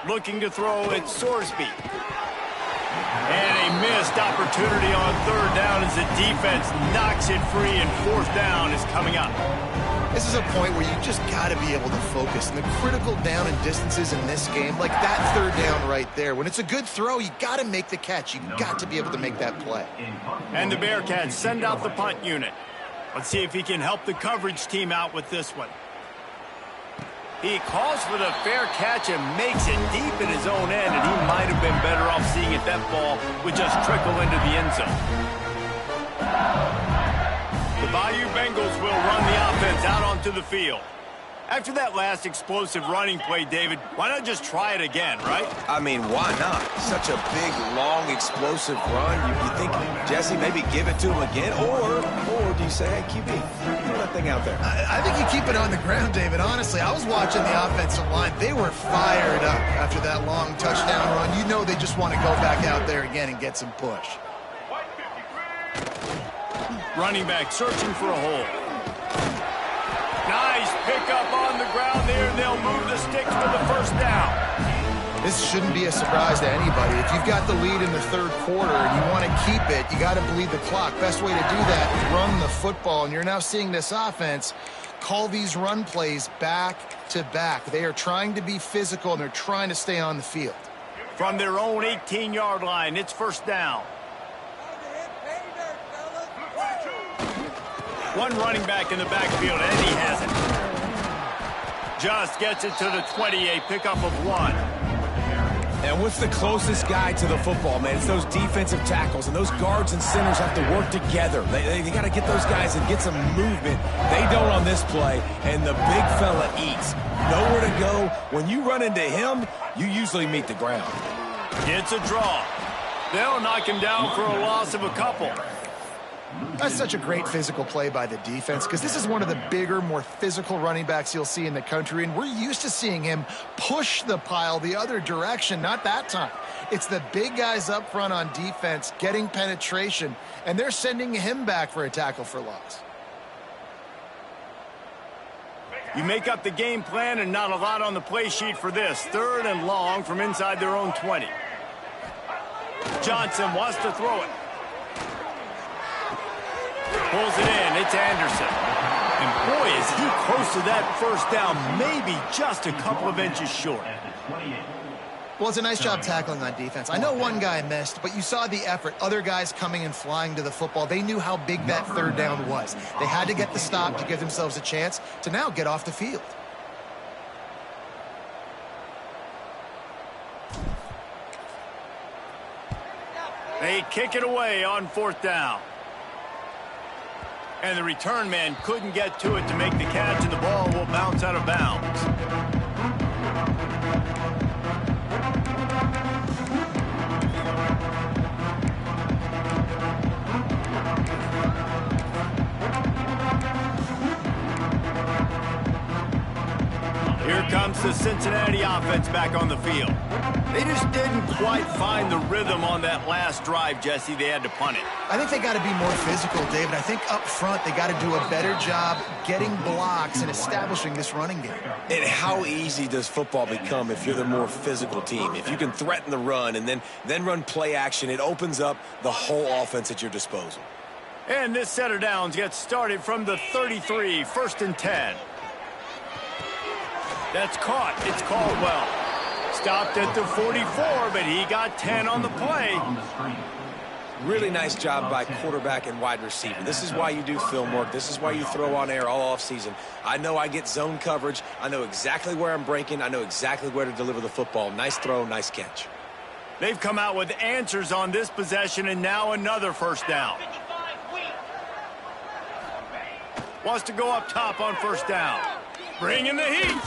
[SPEAKER 1] Looking to throw at Sorsby. And a missed opportunity on third down as the defense knocks it free, and fourth down is coming up.
[SPEAKER 2] This is a point where you just got to be able to focus. And the critical down and distances in this game, like that third down right there, when it's a good throw, you got to make the catch. You got to be able to make that play.
[SPEAKER 1] And the Bearcats send out the punt unit. Let's see if he can help the coverage team out with this one. He calls for the fair catch and makes it deep in his own end, and he might have been better off seeing if that ball would just trickle into the end zone. The Bayou Bengals will run the offense out onto the field. After that last explosive running play, David, why not just try it again, right?
[SPEAKER 3] I mean, why not? Such a big, long, explosive run. You think, Jesse, maybe give it to him again? Or do you say, hey, QB, throw that thing out there?
[SPEAKER 2] I think you keep it on the ground, David. Honestly, I was watching the offensive line. They were fired up after that long touchdown run. You know they just want to go back out there again and get some push.
[SPEAKER 1] Running back searching for a hole. Nice pickup on the ground there, and they'll move the sticks for the first down.
[SPEAKER 2] This shouldn't be a surprise to anybody. If you've got the lead in the third quarter and you want to keep it, you got to bleed the clock. Best way to do that is run the football, and you're now seeing this offense call these run plays back to back. They are trying to be physical, and they're trying to stay on the field.
[SPEAKER 1] From their own 18-yard line, it's first down. One running back in the backfield, and he has it. Just gets it to the 20, a pickup of one.
[SPEAKER 3] And what's the closest guy to the football, man? It's those defensive tackles, and those guards and centers have to work together. They got to get those guys and get some movement. They don't on this play, and the big fella eats. Nowhere to go. When you run into him, you usually meet the ground.
[SPEAKER 1] It's a draw. They'll knock him down for a loss of a couple.
[SPEAKER 2] That's such a great physical play by the defense, because this is one of the bigger, more physical running backs you'll see in the country, and we're used to seeing him push the pile the other direction. Not that time. It's the big guys up front on defense getting penetration, and they're sending him back for a tackle for loss.
[SPEAKER 1] You make up the game plan, and not a lot on the play sheet for this. Third and long from inside their own 20. Johnson wants to throw it. Pulls it in. It's Anderson. And boy, is he close to that first down, maybe just a couple of inches short.
[SPEAKER 2] Well, it's a nice job tackling on defense. I know one guy missed, but you saw the effort. Other guys coming and flying to the football. They knew how big that third down was. They had to get the stop to give themselves a chance to now get off the field.
[SPEAKER 1] They kick it away on fourth down. And the return man couldn't get to it to make the catch, and the ball will bounce out of bounds. Here comes the Cincinnati offense back on the field. They just didn't quite find the rhythm on that last drive, Jesse. They had to punt it.
[SPEAKER 2] I think they got to be more physical, David. I think up front they got to do a better job getting blocks and establishing this running game.
[SPEAKER 3] And how easy does football become if you're the more physical team? If you can threaten the run and then run play action, it opens up the whole offense at your disposal.
[SPEAKER 1] And this set of downs gets started from the 33, first and 10. That's caught. It's Caldwell. Stopped at the 44, but he got 10 on the play.
[SPEAKER 3] Really nice job by quarterback and wide receiver. This is why you do film work. This is why you throw on air all offseason. I know I get zone coverage. I know exactly where I'm breaking. I know exactly where to deliver the football. Nice throw, nice catch.
[SPEAKER 1] They've come out with answers on this possession, and now another first down. Wants to go up top on first down. Bringing the heat.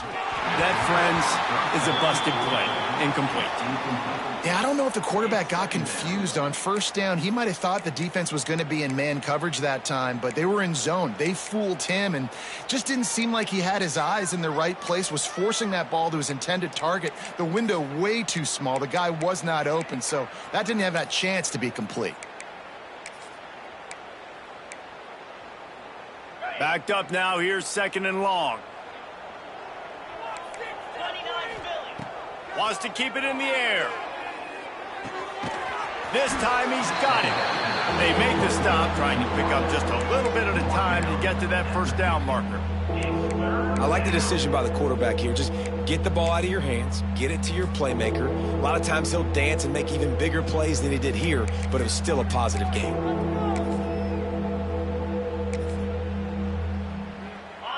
[SPEAKER 1] That, friends, is a busted play. Incomplete.
[SPEAKER 2] Yeah, I don't know if the quarterback got confused on first down. He might have thought the defense was going to be in man coverage that time, but they were in zone. They fooled him and just didn't seem like he had his eyes in the right place, was forcing that ball to his intended target. The window way too small. The guy was not open, so that didn't have that chance to be complete.
[SPEAKER 1] Backed up now. Here's 2nd and long. Wants to keep it in the air. This time he's got it. They make the stop, trying to pick up just a little bit at a time to get to that first down marker.
[SPEAKER 3] I like the decision by the quarterback here. Just get the ball out of your hands, get it to your playmaker. A lot of times he'll dance and make even bigger plays than he did here, but it was still a positive game.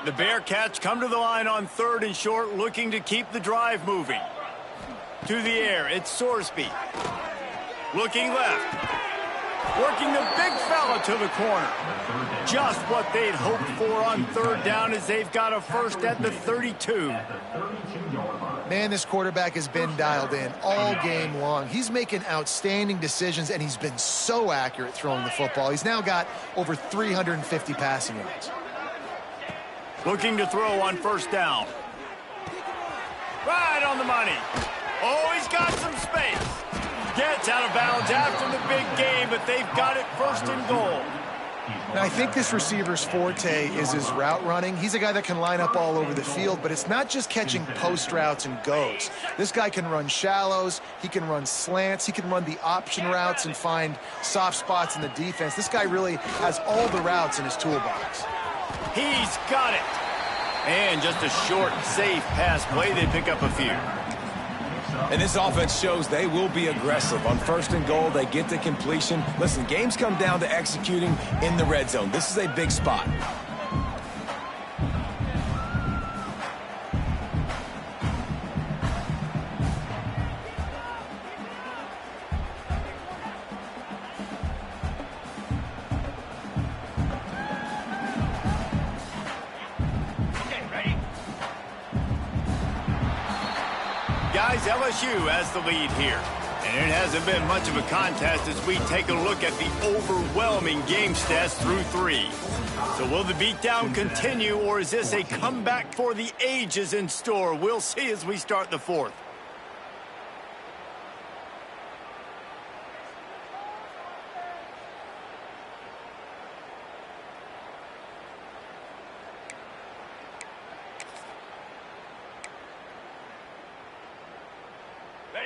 [SPEAKER 1] The Bearcats come to the line on 3rd and short, looking to keep the drive moving. To the air, it's Sorsby. Looking left. Working the big fella to the corner. Just what they'd hoped for on 3rd down as they've got a first at the 32.
[SPEAKER 2] Man, this quarterback has been dialed in all game long. He's making outstanding decisions, and he's been so accurate throwing the football. He's now got over 350 passing yards.
[SPEAKER 1] Looking to throw on first down. Right on the money. Oh, he's got some space. Gets out of bounds after the big game, but they've got it 1st and goal.
[SPEAKER 2] Now, I think this receiver's forte is his route running. He's a guy that can line up all over the field, but it's not just catching post routes and goes. This guy can run shallows, he can run slants, he can run the option routes and find soft spots in the defense. This guy really has all the routes in his toolbox.
[SPEAKER 1] He's got it. And just a short, safe pass play. They pick up a few.
[SPEAKER 3] And this offense shows they will be aggressive. On 1st and goal, they get to completion. Listen, games come down to executing in the red zone. This is a big spot.
[SPEAKER 1] Guys, LSU has the lead here. And it hasn't been much of a contest as we take a look at the overwhelming game stats through 3. So will the beatdown continue, or is this a comeback for the ages in store? We'll see as we start the 4th.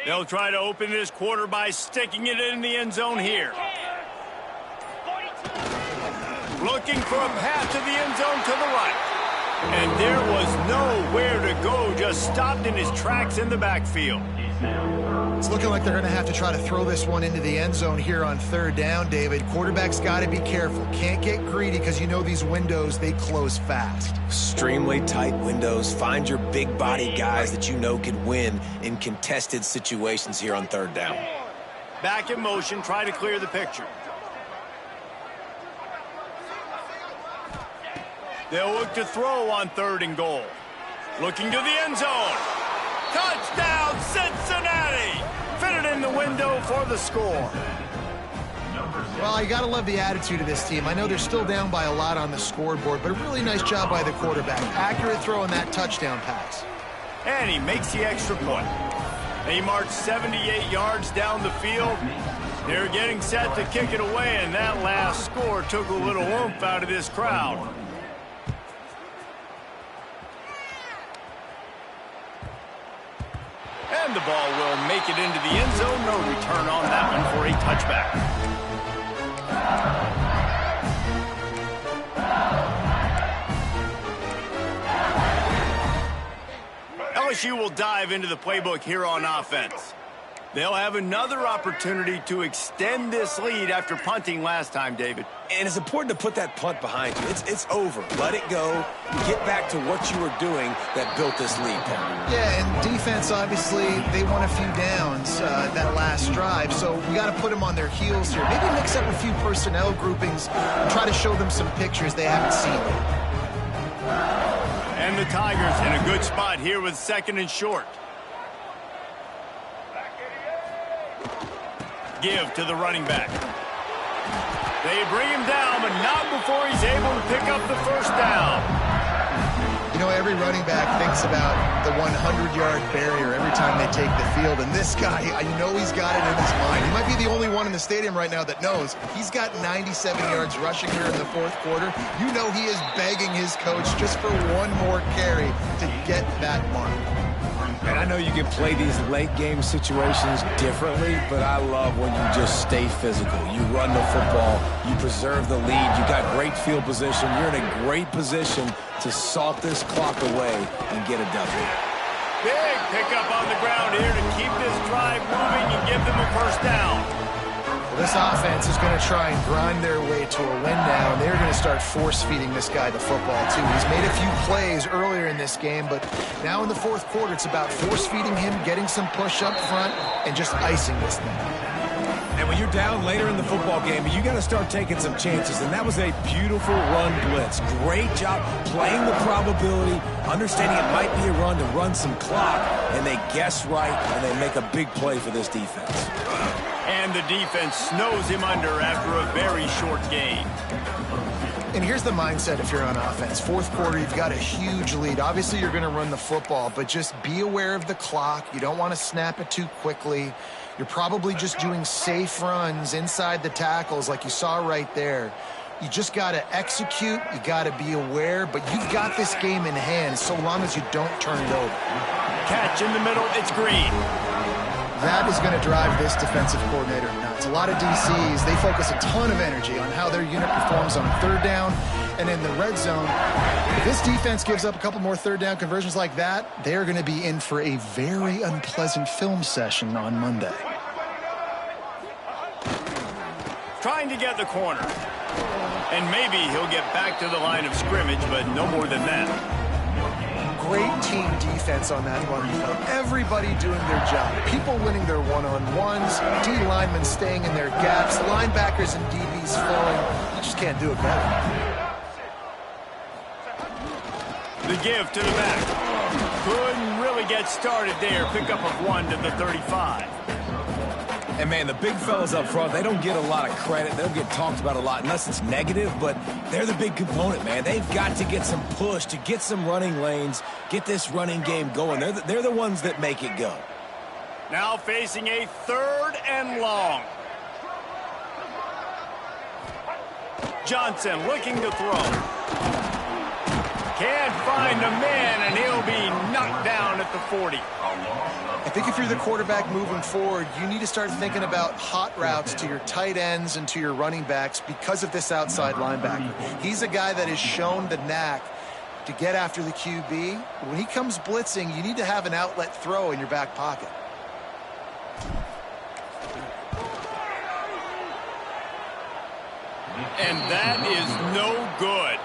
[SPEAKER 1] They'll try to open this quarter by sticking it in the end zone here. Looking for a path to the end zone to the right. And there was nowhere to go, just stopped in his tracks in the backfield.
[SPEAKER 2] It's looking like they're going to have to try to throw this one into the end zone here on 3rd down, David. Quarterback's got to be careful. Can't get greedy because you know these windows, they close fast.
[SPEAKER 3] Extremely tight windows. Find your big body guys that you know can win in contested situations here on 3rd down.
[SPEAKER 1] Back in motion, try to clear the picture. They'll look to throw on 3rd and goal. Looking to the end zone. Touchdown, Cincinnati! Fitted in the window for the score.
[SPEAKER 2] Well, you got to love the attitude of this team. I know they're still down by a lot on the scoreboard, but a really nice job by the quarterback. Accurate throw in that touchdown pass.
[SPEAKER 1] And he makes the extra point. He marched 78 yards down the field. They're getting set to kick it away, and that last score took a little oomph out of this crowd. And the ball will make it into the end zone. No return on that one for a touchback. LSU will dive into the playbook here on offense. They'll have another opportunity to extend this lead after punting last time, David.
[SPEAKER 3] And it's important to put that punt behind you. It's over. Let it go. Get back to what you were doing that built this lead.
[SPEAKER 2] Yeah, and defense, obviously, they won a few downs that last drive, so we got to put them on their heels here. Maybe mix up a few personnel groupings and try to show them some pictures they haven't seen yet.
[SPEAKER 1] And the Tigers in a good spot here with 2nd and short. Give to the running back. They bring him down, but not before he's able to pick up the first down.
[SPEAKER 2] You know, every running back thinks about the 100-yard barrier every time they take the field. And this guy, I know he's got it in his mind. He might be the only one in the stadium right now that knows he's got 97 yards rushing here in the 4th quarter. You know he is begging his coach just for one more carry to get that mark.
[SPEAKER 3] And I know you can play these late-game situations differently, but I love when you just stay physical. You run the football, you preserve the lead, you got great field position, you're in a great position to salt this clock away and get a W.
[SPEAKER 1] Big pickup on the ground here to keep this drive moving and give them a first down.
[SPEAKER 2] This offense is going to try and grind their way to a win now, and they're going to start force-feeding this guy the football, too. He's made a few plays earlier in this game, but now in the 4th quarter, it's about force-feeding him, getting some push up front, and just icing this thing.
[SPEAKER 3] And when you're down later in the football game, you got to start taking some chances, and that was a beautiful run blitz. Great job playing the probability, understanding it might be a run to run some clock, and they guess right, and they make a big play for this defense.
[SPEAKER 1] And the defense snows him under after a very short gain.
[SPEAKER 2] And here's the mindset if you're on offense. 4th quarter, you've got a huge lead. Obviously, you're going to run the football, but just be aware of the clock. You don't want to snap it too quickly. You're probably just doing safe runs inside the tackles like you saw right there. You just got to execute. You got to be aware, but you've got this game in hand so long as you don't turn it over.
[SPEAKER 1] Catch in the middle. It's Green.
[SPEAKER 2] That is going to drive this defensive coordinator nuts. A lot of DCs, they focus a ton of energy on how their unit performs on 3rd down and in the red zone. If this defense gives up a couple more 3rd down conversions like that, they're going to be in for a very unpleasant film session on Monday.
[SPEAKER 1] Trying to get the corner. And maybe he'll get back to the line of scrimmage, but no more than that.
[SPEAKER 2] Great team defense on that run. Everybody doing their job. People winning their one-on-ones, D linemen staying in their gaps, linebackers and DBs flowing. You just can't do it better.
[SPEAKER 1] The give to the back. Couldn't really get started there. Pickup of 1 to the 35.
[SPEAKER 3] And, man, the big fellas up front, they don't get a lot of credit. They don't get talked about a lot unless it's negative, but they're the big component, man. They've got to get some push to get some running lanes, get this running game going. They're the ones that make it go.
[SPEAKER 1] Now facing a 3rd and long. Johnson looking to throw. Can't find a man, and he'll be knocked down at the 40.
[SPEAKER 2] I think if you're the quarterback moving forward, you need to start thinking about hot routes to your tight ends and to your running backs because of this outside linebacker. He's a guy that has shown the knack to get after the QB. When he comes blitzing, you need to have an outlet throw in your back pocket.
[SPEAKER 1] And that is no good.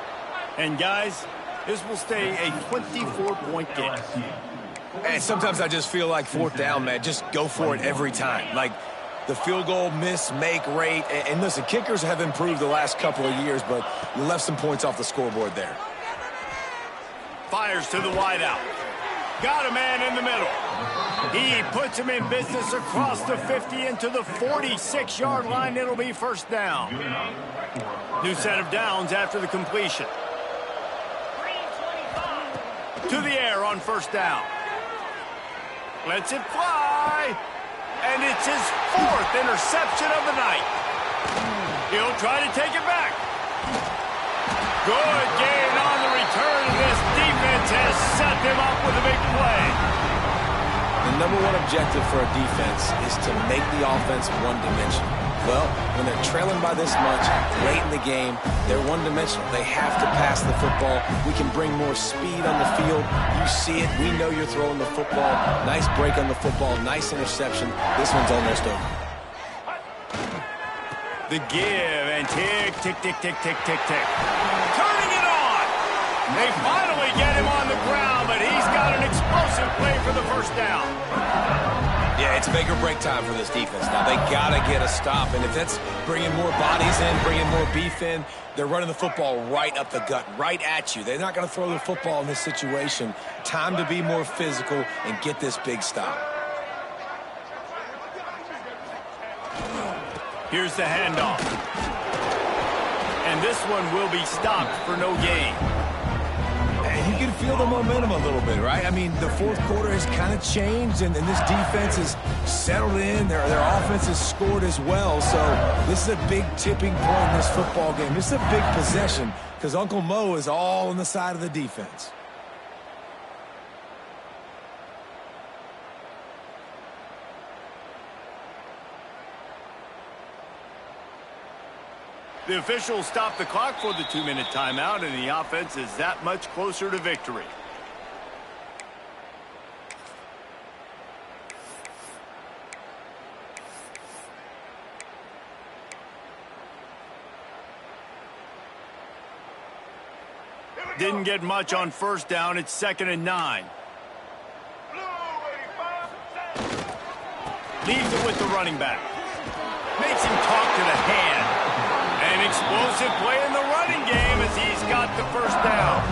[SPEAKER 1] And, guys, this will stay a 24-point game.
[SPEAKER 3] And sometimes I just feel like 4th down, man, just go for it every time. Like the field goal miss, make rate. And listen, kickers have improved the last couple of years, but you left some points off the scoreboard there.
[SPEAKER 1] Fires to the wideout. Got a man in the middle. He puts him in business across the 50 into the 46-yard line. It'll be first down. New set of downs after the completion. To the air on first down. Lets it fly. And it's his 4th interception of the night. He'll try to take it back. Good gain on the return. This defense has set them up with a big play.
[SPEAKER 3] The #1 objective for a defense is to make the offense one-dimensional. Well, when they're trailing by this much late in the game, they're one-dimensional. They have to pass the football. We can bring more speed on the field. You see it. We know you're throwing the football. Nice break on the football. Nice interception. This one's almost over.
[SPEAKER 1] The give and tick, tick, tick, tick, tick, tick, tick. Turning it on. They finally get him on the ground, but he's got an explosive play for the first down.
[SPEAKER 3] Yeah, It's make or break time for this defense now. They got to get a stop, and if that's bringing more bodies in, bringing more beef in, they're running the football right up the gut, right at you. They're not going to throw the football in this situation. Time to be more physical and get this big stop.
[SPEAKER 1] Here's the handoff. And this one will be stopped for no gain.
[SPEAKER 3] And you can feel the momentum a little bit, right? I mean, the fourth quarter has kind of changed, and this defense is settled in. Their offense has scored as well. So this is a big tipping point in this football game. This is a big possession because Uncle Mo is all on the side of the defense.
[SPEAKER 1] The officials stop the clock for the 2-minute timeout, and the offense is that much closer to victory. Didn't get much on first down. It's 2nd and 9. Leaves it with the running back. Makes him talk to the hand. An explosive play in the running game as he's got the first down.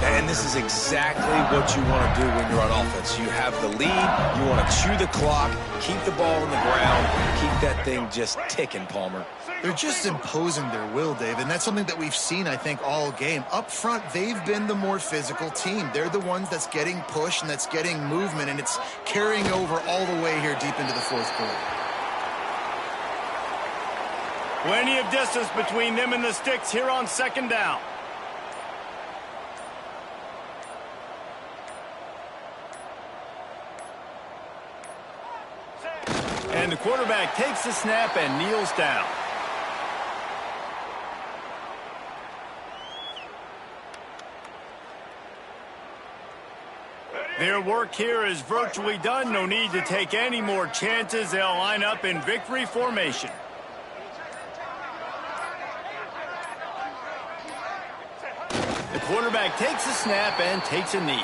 [SPEAKER 3] And this is exactly what you want to do when you're on offense. You have the lead, you want to chew the clock, keep the ball on the ground, keep that thing just ticking, Palmer.
[SPEAKER 2] They're just imposing their will, Dave, and that's something that we've seen, I think, all game. Up front, they've been the more physical team. They're the ones that's getting push and that's getting movement, and it's carrying over all the way here deep into the fourth quarter.
[SPEAKER 1] Plenty of distance between them and the sticks here on 2nd down. And the quarterback takes the snap and kneels down. Their work here is virtually done. No need to take any more chances. They'll line up in victory formation. The quarterback takes a snap and takes a knee.